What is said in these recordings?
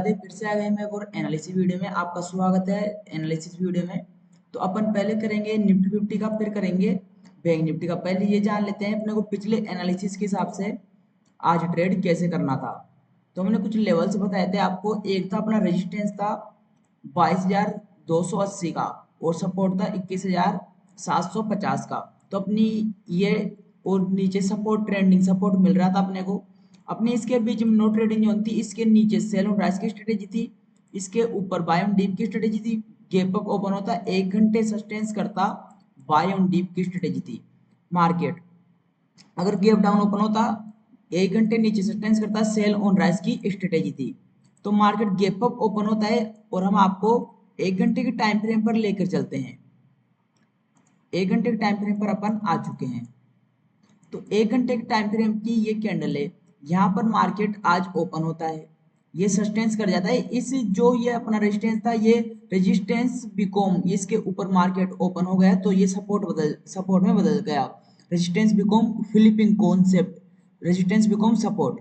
राधे। फिर से आ गए मैं एक और एनालिसिस वीडियो में। आपका स्वागत है एनालिसिस वीडियो में। तो अपन पहले करेंगे निफ्टी फिफ्टी का, फिर करेंगे बैंक निफ्टी का। पहले ये जान लेते हैं अपने को पिछले एनालिसिस के हिसाब से आज ट्रेड कैसे करना था। तो हमने कुछ लेवल्स बताए थे आपको। एक था अपना रेजिस्टेंस था 22,280 का, और सपोर्ट था 21,750 का। तो अपनी ये और नीचे सपोर्ट, ट्रेंडिंग सपोर्ट मिल रहा था अपने को। अपने इसके बीच में नो ट्रेडिंग जोन थी, इसके नीचे सेल ऑन राइज की स्ट्रेटेजी थी, इसके ऊपर बाय ऑन डीप की स्ट्रेटेजी थी। गैप अप ओपन होता 1 घंटे सस्टेंस करता, बाय ऑन डीप की स्ट्रेटेजी थी। मार्केट अगर गैप डाउन ओपन होता 1 घंटे नीचे सस्टेंस करता, सेल ऑन राइज की स्ट्रेटेजी थी। तो मार्केट गैप अप ओपन होता है और हम आपको 1 घंटे के टाइम फ्रेम पर लेकर चलते हैं। 1 घंटे के टाइम फ्रेम पर अपन आ चुके हैं। तो 1 घंटे के टाइम फ्रेम की ये कैंडल है, यहाँ पर मार्केट आज ओपन होता है, ये सस्टेंस कर जाता है। इस जो ये अपना रेजिस्टेंस था, ये रेजिस्टेंस बिकॉम इसके ऊपर मार्केट ओपन हो गया, तो ये सपोर्ट में बदल गया। Resistance become flipping concept, resistance become support.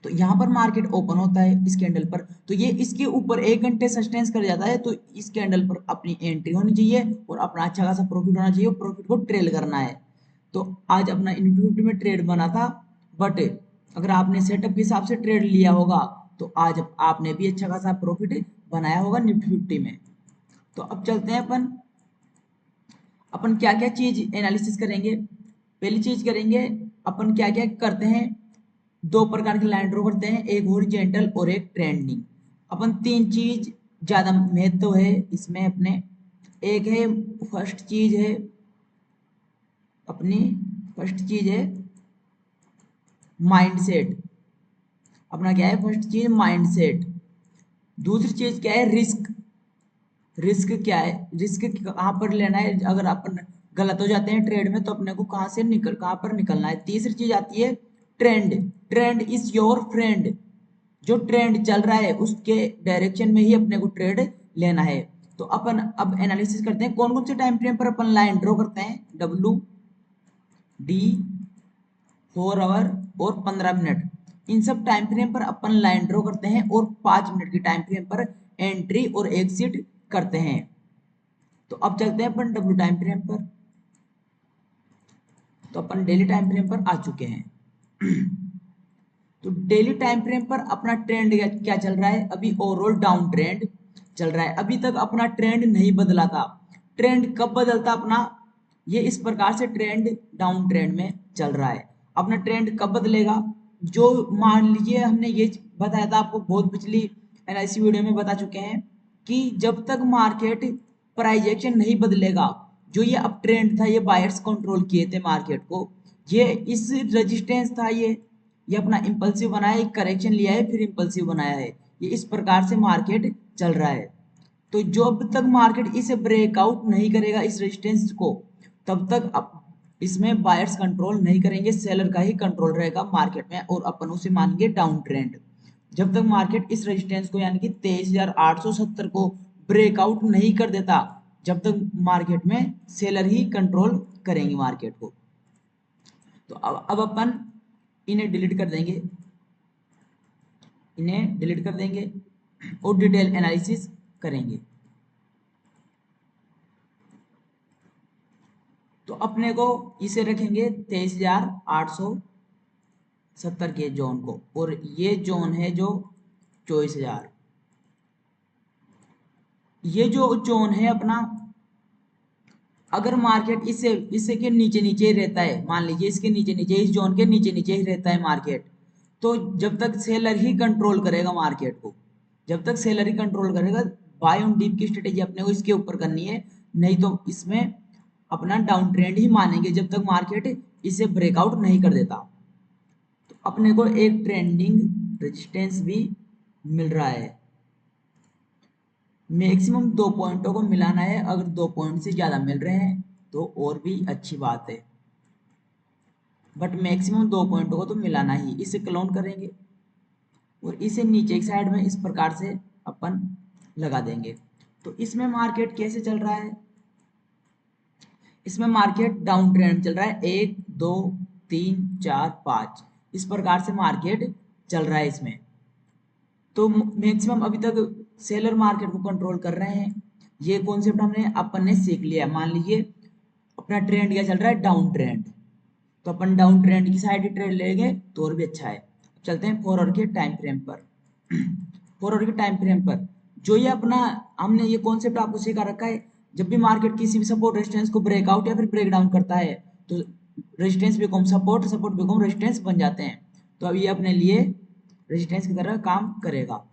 तो यहाँ पर मार्केट ओपन होता है इस कैंडल पर, तो ये इसके ऊपर 1 घंटे सस्टेंस कर जाता है। तो इस कैंडल पर अपनी एंट्री होनी चाहिए और अपना अच्छा खासा प्रॉफिट होना चाहिए, प्रॉफिट को ट्रेल करना है। तो आज अपना निफ्टी में ट्रेड बना था, बट अगर आपने सेटअप के हिसाब से ट्रेड लिया होगा तो आज आपने भी अच्छा खासा प्रॉफिट बनाया होगा निफ्टी फिफ्टी में। तो अब चलते हैं अपन क्या क्या चीज एनालिसिस करेंगे। पहली चीज करेंगे अपन क्या क्या करते हैं, दो प्रकार की लाइन ड्रॉ करते हैं, एक हॉरिजॉन्टल और एक ट्रेंडिंग। अपन तीन चीज ज्यादा महत्व है इसमें अपने। एक है, फर्स्ट चीज है अपनी, फर्स्ट चीज है माइंडसेट। अपना क्या है फर्स्ट चीज, माइंडसेट। दूसरी चीज क्या है, रिस्क। रिस्क क्या है, रिस्क कहाँ पर लेना है, अगर अपन गलत हो जाते हैं ट्रेड में तो अपने को कहाँ पर निकलना है। तीसरी चीज आती है trend. Trend is your friend, जो ट्रेंड चल रहा है उसके डायरेक्शन में ही अपने को ट्रेड लेना है। तो अपन अब एनालिसिस करते हैं कौन कौन से टाइम फ्रेम पर अपन लाइन ड्रॉ करते हैं। डब्ल्यू डी, 4 आवर और 15 मिनट, इन सब टाइम फ्रेम पर अपन लाइन ड्रॉ करते हैं, और 5 मिनट की टाइम फ्रेम पर एंट्री और एग्जिट करते हैं। तो अब चलते हैं अपन डब्ल्यू टाइम फ्रेम पर। तो अपन डेली टाइम फ्रेम पर आ चुके हैं। तो डेली टाइम फ्रेम पर अपना ट्रेंड क्या चल रहा है, अभी ओवरऑल डाउन ट्रेंड चल रहा है। अभी तक अपना ट्रेंड नहीं बदला था। ट्रेंड कब बदलता अपना, ये इस प्रकार से ट्रेंड डाउन ट्रेंड में चल रहा है। अपना ट्रेंड कब बदलेगा, जो मान लीजिए हमने ये बताया था आपको बहुत पिछली एनालिसिस वीडियो में बता चुके हैं कि जब तक मार्केट प्राइस एक्शन नहीं बदलेगा, जो ये अप ट्रेंड था, ये बायर्स कंट्रोल किए थे मार्केट को, ये इस रेजिस्टेंस था, ये अपना इंपल्सिव बनाया, एक करेक्शन लिया है फिर इंपल्सिव बनाया है, ये इस प्रकार से मार्केट चल रहा है। तो जब तक मार्केट इसे ब्रेकआउट नहीं करेगा इस रेजिस्टेंस को, तब तक इसमें बायर्स कंट्रोल नहीं करेंगे, सेलर का ही कंट्रोल रहेगा मार्केट में, और अपन उसे मानेंगे डाउन ट्रेंड। जब तक मार्केट इस रेजिस्टेंस को यानी कि 23,870 को ब्रेकआउट नहीं कर देता, जब तक मार्केट में सेलर ही कंट्रोल करेंगे मार्केट को। तो अब अपन इन्हें डिलीट कर देंगे, इन्हें डिलीट कर देंगे और डिटेल एनालिसिस करेंगे। तो अपने को इसे रखेंगे 23,870 के जोन को, और ये जोन है जो 24,000। ये जो जोन है अपना, अगर मार्केट इससे के नीचे नीचे ही रहता है, मान लीजिए इसके नीचे नीचे, इस जोन के नीचे नीचे ही रहता है मार्केट, तो जब तक सेलर ही कंट्रोल करेगा मार्केट को, जब तक सेलर ही कंट्रोल करेगा, बाय ऑन डीप की स्ट्रेटेजी अपने को इसके ऊपर करनी है, नहीं तो इसमें अपना डाउन ट्रेंड ही मानेंगे जब तक मार्केट इसे ब्रेकआउट नहीं कर देता। तो अपने को एक ट्रेंडिंग रेजिस्टेंस भी मिल रहा है, मैक्सिमम 2 पॉइंटों को मिलाना है। अगर 2 पॉइंट से ज्यादा मिल रहे हैं तो और भी अच्छी बात है, बट मैक्सिमम 2 पॉइंटों को तो मिलाना ही। इसे क्लोन करेंगे और इसे नीचे की साइड में इस प्रकार से अपन लगा देंगे। तो इसमें मार्केट कैसे चल रहा है, इसमें मार्केट डाउन ट्रेंड चल रहा है, 1 2 3 4 5, इस प्रकार से मार्केट चल रहा है इसमें। तो मैक्सिमम अभी तक सेलर मार्केट को कंट्रोल कर रहे हैं। ये कॉन्सेप्ट हमने अपन ने सीख लिया। मान लीजिए अपना ट्रेंड क्या चल रहा है, डाउन ट्रेंड, तो अपन डाउन ट्रेंड की साइड ही ट्रेड लेंगे तो और भी अच्छा है। चलते हैं 4 आवर के टाइम फ्रेम पर। 4 आवर के टाइम फ्रेम पर जो ये अपना हमने ये कॉन्सेप्ट आपको सिखा रखा है, जब भी मार्केट किसी भी सपोर्ट रेजिस्टेंस को ब्रेकआउट या फिर ब्रेक डाउन करता है तो resistance become support, support become resistance बन जाते हैं। तो अब ये अपने लिए रेजिस्टेंस की तरह काम करेगा।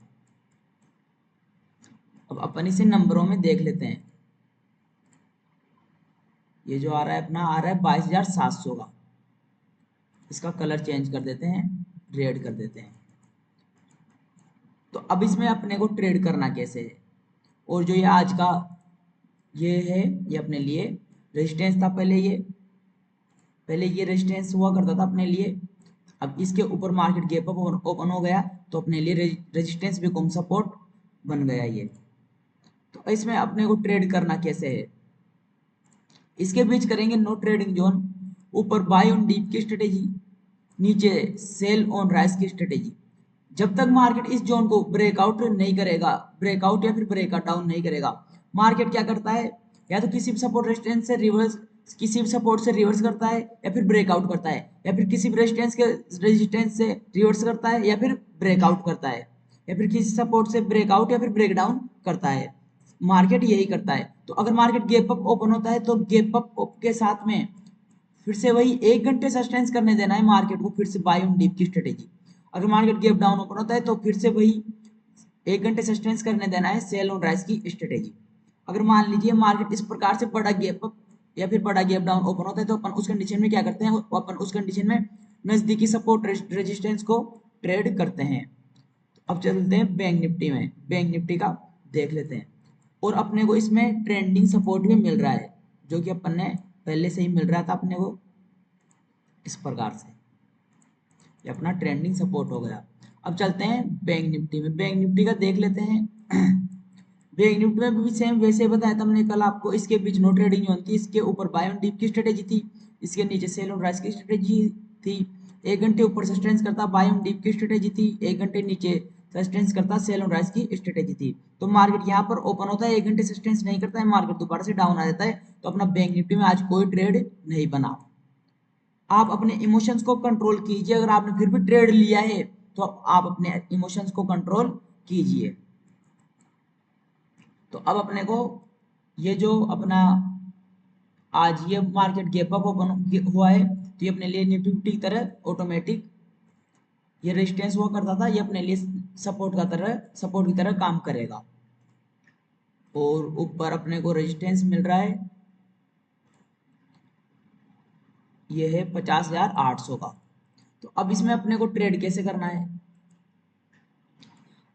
अब अपन इसे नंबरों में देख लेते हैं। ये जो आ रहा है अपना आ रहा है 22,700 का। इसका कलर चेंज कर देते हैं, रेड कर देते हैं। तो अब इसमें अपने को ट्रेड करना कैसे है, और जो ये आज का ये है, ये अपने लिए रेजिस्टेंस था। पहले ये रेजिस्टेंस हुआ करता था अपने लिए। अब इसके ऊपर मार्केट गैप अप ओपन हो गया तो अपने लिए रेजिस्टेंस बिकम सपोर्ट बन गया ये। तो इसमें अपने को ट्रेड करना कैसे है, इसके बीच करेंगे नो ट्रेडिंग जोन। ऊपर बाय ऑन डीप की स्ट्रेटेजी, नीचे सेल ऑन राइज की स्ट्रेटेजी। जब तक मार्केट इस जोन को ब्रेकआउट नहीं करेगा, ब्रेकआउट या फिर ब्रेकआउट डाउन नहीं करेगा, मार्केट क्या करता है, या तो किसी भी सपोर्ट रेजिस्टेंस से रिवर्स, किसी भी सपोर्ट से रिवर्स करता है या फिर ब्रेकआउट करता है, या फिर किसी भी रेजिस्टेंस से रिवर्स करता है या फिर ब्रेकआउट करता है, या फिर किसी सपोर्ट से ब्रेकआउट या फिर ब्रेक डाउन करता है। मार्केट यही करता है। तो अगर मार्केट गैप अप ओपन होता है तो गैप अप के साथ में फिर से वही 1 घंटे सस्टेंस करने देना है मार्केट को, फिर से बाय ऑन डीप की स्ट्रेटेजी। अगर मार्केट गैप डाउन ओपन होता है तो फिर से वही 1 घंटे सस्टेंस करने देना है सेल ऑन राइज की स्ट्रेटेजी। अगर मान लीजिए मार्केट इस प्रकार से बड़ा गैप अप या फिर बड़ा गैप डाउन ओपन होता है तो अपन उस कंडीशन में क्या करते हैं, अपन उस कंडीशन में नजदीकी सपोर्ट रेजिस्टेंस को ट्रेड करते हैं। अब चलते हैं बैंक निफ्टी में, बैंक निफ्टी का देख लेते हैं। और अपने को इसमें ट्रेंडिंग सपोर्ट भी मिल रहा है, जो कि अपन ने पहले से ही मिल रहा था अपने को इस प्रकार से। ये अपना ट्रेंडिंग सपोर्ट हो गया। अब चलते हैं बैंक निफ्टी में, बैंक निफ्टी का देख लेते हैं। बैंक निफ्टी में भी सेम वैसे बताया था हमने कल आपको। इसके बीच नो ट्रेडिंग जोन थी, इसके ऊपर बाय ऑन डिप की स्ट्रेटेजी थी, इसके नीचे सेल ऑन राइज की स्ट्रेटेजी थी। 1 घंटे ऊपर सस्टेंस करता बाय ऑन डिप की स्ट्रेटेजी थी, 1 घंटे नीचे सस्टेंस करता सेल ऑन राइज की स्ट्रेटेजी थी। तो मार्केट यहाँ पर ओपन होता है, 1 घंटे सस्टेंस नहीं करता है, मार्केट दोबारा से डाउन आ जाता है। तो अपना बैंक निफ्टी में आज कोई ट्रेड नहीं बना। आप अपने इमोशंस को कंट्रोल कीजिए। अगर आपने फिर भी ट्रेड लिया है तो आप अपने इमोशंस को कंट्रोल कीजिए। तो अब अपने को ये जो अपना आज ये मार्केट गैप अप ओपन हुआ है तो ये अपने लिए निफ्टी फिफ्टी की तरह ऑटोमेटिक ये रेजिस्टेंस हुआ करता था, ये अपने लिए सपोर्ट की तरह काम करेगा। और ऊपर अपने को रेजिस्टेंस मिल रहा है, ये है 50,800 का। तो अब इसमें अपने को ट्रेड कैसे करना है,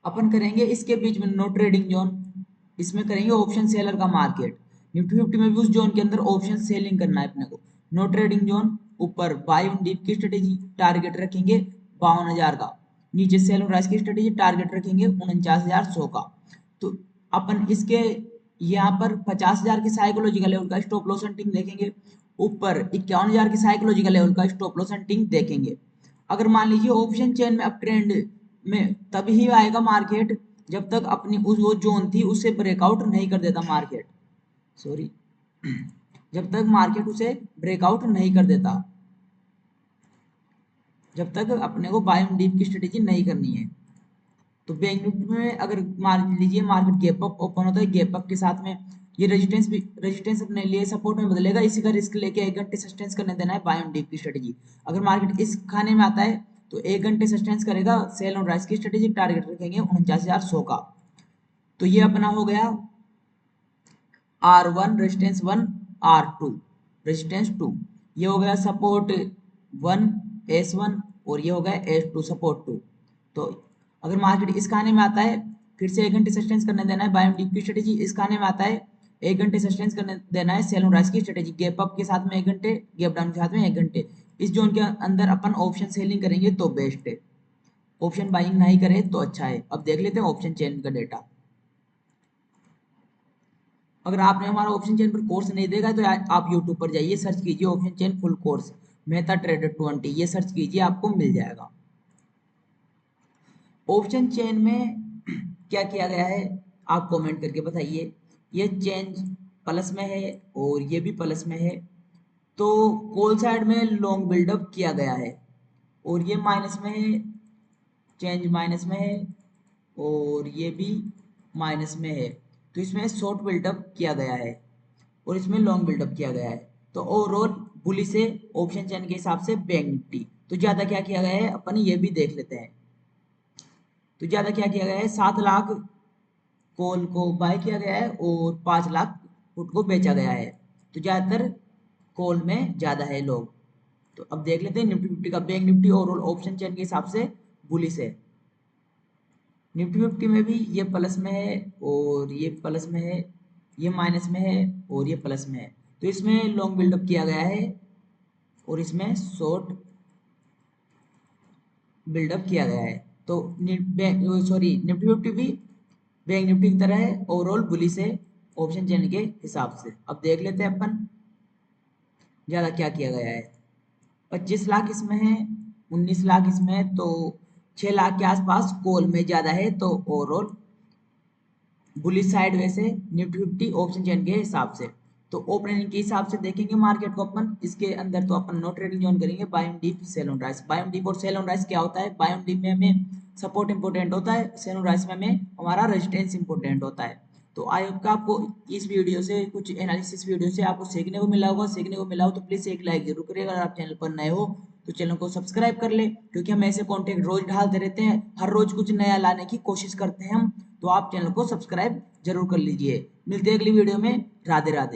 अपन करेंगे इसके बीच में नो ट्रेडिंग जोन, इसमें करेंगे ऑप्शन सेलर का मार्केट। निफ्टी फिफ्टी में भी उस जोन के अंदर ऑप्शन सेलिंग करना है अपने को। नो ट्रेडिंग जोन, ऊपर बाय ऑन डिप की स्ट्रेटेजी, टारगेट रखेंगे 52,000 का, नीचे सेल ऑन राइज की स्ट्रेटेजी टारगेट रखेंगे 49,100 का। तो अपन इसके यहाँ पर 50,000 की साइकोलॉजिकल लेवल का स्टॉप लॉस हंटिंग देखेंगे, ऊपर 51,000 की साइकोलॉजिकल लेवल का स्टॉप लॉस हंटिंग देखेंगे। अगर मान लीजिए ऑप्शन चेन में अप ट्रेंड में तभी आएगा मार्केट जब तक अपनी उस वो जोन थी उसे ब्रेकआउट नहीं कर देता मार्केट, सॉरी, जब तक मार्केट उसे ब्रेकआउट नहीं कर देता, जब तक अपने को बाय ऑन डीप की स्ट्रेटेजी नहीं करनी है। तो बैंक निफ्टी में अगर मान लीजिए मार्केट गैप अप ओपन होता है, गैप अप के साथ में ये रेजिस्टेंस अपने लिए सपोर्ट में बदलेगा, इसी का रिस्क लेके 1 घंटे सस्टेंस करने देना है बाय ऑन डीप की स्ट्रेटेजी। अगर मार्केट इस खाने में आता है तो 1 घंटे सस्टेंस करेगा सेल ऑन राइज की स्ट्रेटेजी, टारगेट रखेंगे 49,100 का। तो ये अपना हो गया R1 रेजिस्टेंस 1, R2 रेजिस्टेंस 2, ये हो गया सपोर्ट 1 S1, और ये हो गया S2 सपोर्ट 2। तो अगर मार्केट इस खाने में आता है फिर से 1 घंटे सस्टेंस करने देना है बाय ऑन डीप की स्ट्रेटेजी, इस खाने में आता है 1 घंटे सस्टेंस करने देना है सेल ऑन राइज की स्ट्रेटेजी, गैप अप के साथ में 1 घंटे, गैप डाउन के साथ में 1 घंटे। इस जोन के अंदर अपन ऑप्शन सेलिंग करेंगे तो बेस्ट है, ऑप्शन बाइंग नहीं करे तो अच्छा है। अब देख लेते हैं ऑप्शन चेन का डेटा। अगर आपने हमारा ऑप्शन चेन पर कोर्स नहीं देखा है तो आप यूट्यूब पर जाइए, सर्च कीजिए option chain full course Meta trader 20, ये सर्च कीजिए आपको मिल जाएगा। ऑप्शन चेन में क्या किया गया है आप कमेंट करके बताइए। ये चेंज प्लस में है और ये भी प्लस में है, तो कॉल साइड में लॉन्ग बिल्डअप किया गया है, और ये माइनस में है, चेंज माइनस में है, और ये भी माइनस में है, तो इसमें शॉर्ट बिल्डअप किया गया है और इसमें लॉन्ग बिल्डअप किया गया है। तो ओवरऑल बुली से ऑप्शन चेन के हिसाब से बैंक निफ्टी तो ज्यादा क्या किया गया है अपन ये भी देख लेते हैं। तो ज्यादा क्या किया गया है, 7 लाख कॉल को बाय किया गया है और 5 लाख पुट को बेचा गया है, तो ज्यादातर कॉल में ज्यादा है लोग। तो अब देख लेते हैं निफ्टी फिफ्टी का। Bank Nifty overall option chain के हिसाब से बुलिश है। निफ्टी फिफ्टी में भी ये प्लस में है और ये प्लस में है, ये माइनस में है और ये प्लस में है, तो इसमें लॉन्ग बिल्डअप किया गया है और इसमें शॉर्ट बिल्डअप किया गया है। तो सॉरी निफ्टी फिफ्टी भी बैंक निफ्टी की तरह है, ओवरऑल बुलिश है ऑप्शन चेन के हिसाब से। अब देख लेते हैं अपन ज्यादा क्या किया गया है। 25 लाख इसमें है, 19 लाख इसमें है, तो 6 लाख के आसपास कॉल में ज्यादा है, तो ओवरऑल बुलिश साइड वैसे निफ्टी फिफ्टी ऑप्शन चेन के हिसाब से। तो ओपनिंग के हिसाब से देखेंगे मार्केट को अपन, इसके अंदर तो अपन नो ट्रेडिंग जोन करेंगे, buy on dip sell on rise. Buy on dip और सेल ऑन राइज क्या होता है, बाय ऑन डिप में हमें सपोर्ट इंपोर्टेंट होता है, सेल ऑन राइज में हमें हमारा रेजिस्टेंस इंपोर्टेंट होता है। तो आई होप का आपको इस वीडियो से कुछ एनालिसिस वीडियो से आपको सीखने को मिला होगा। सीखने को मिला हो तो प्लीज एक लाइक जरूर करिएगा। अगर आप चैनल पर नए हो तो चैनल को सब्सक्राइब कर ले, क्योंकि हम ऐसे कंटेंट रोज डालते रहते हैं, हर रोज कुछ नया लाने की कोशिश करते हैं हम। तो आप चैनल को सब्सक्राइब जरूर कर लीजिए। मिलते हैं अगली वीडियो में। राधे राधे।